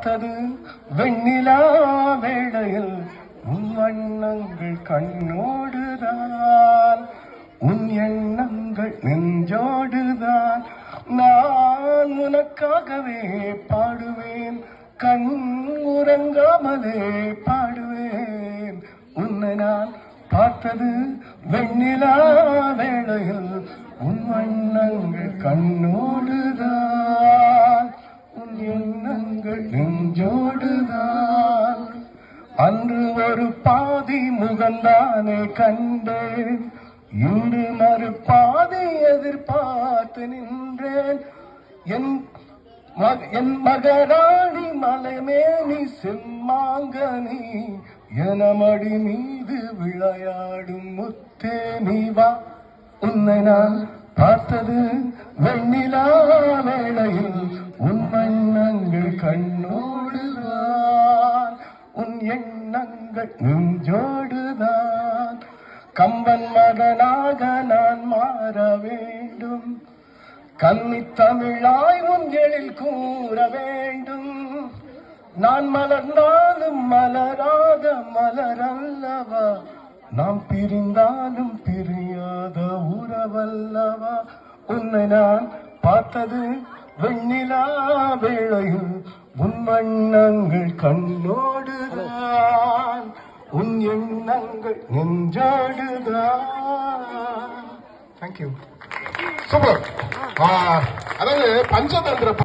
பார்த்தது வெண்ணிலா வேளையில் உன் வண்ணங்கள் கண்ணோடுதான், உன் எண்ணங்கள் நெஞ்சோடுதான். நான் உனக்காகவே பாடுவேன், கண் உறங்காமலே பாடுவேன். உன்னை நான் பார்த்தது வெண்ணிலா வேளையில் உன் வண்ணங்கள் கண்ணோடுதான், உன் எண்ணங்கள் நெஞ்சோடுதான். அன்று ஒரு பாதி முகந்தானே கண்டேன், இன்று மறுபாதி எதிர்பார்த்து நின்றேன். என் மகராணி மலைமேனி செம்மாங்கனி எனமடி மீது விளையாடும் முத்தே நீ வா. உன்னை நான் பார்த்தது வெண்ணிலா வேளையில் உன் வண்ணங்கள் கண்ணோடுதான், உன் எண்ணங்கள் நெஞ்சோடுதான். கம்பன் மகனாக நான் மாற வேண்டும், கன்னி தமிழாய் உங்களில் கூற வேண்டும். நான் மலர்ந்தாலும் மலராத மலரல்லவா, நாம் பிரிந்தாலும் பிரியாத உறவல்லவா. உன்னை நான் பார்த்தது வெண்ணிலா வேளையில் உன் வண்ணங்கள் கண்ணோடுதான், உன் எண்ணங்கள் நெஞ்சோடுதான். தேங்க்யூ. சூப்பர். அதாவது பஞ்சதந்திர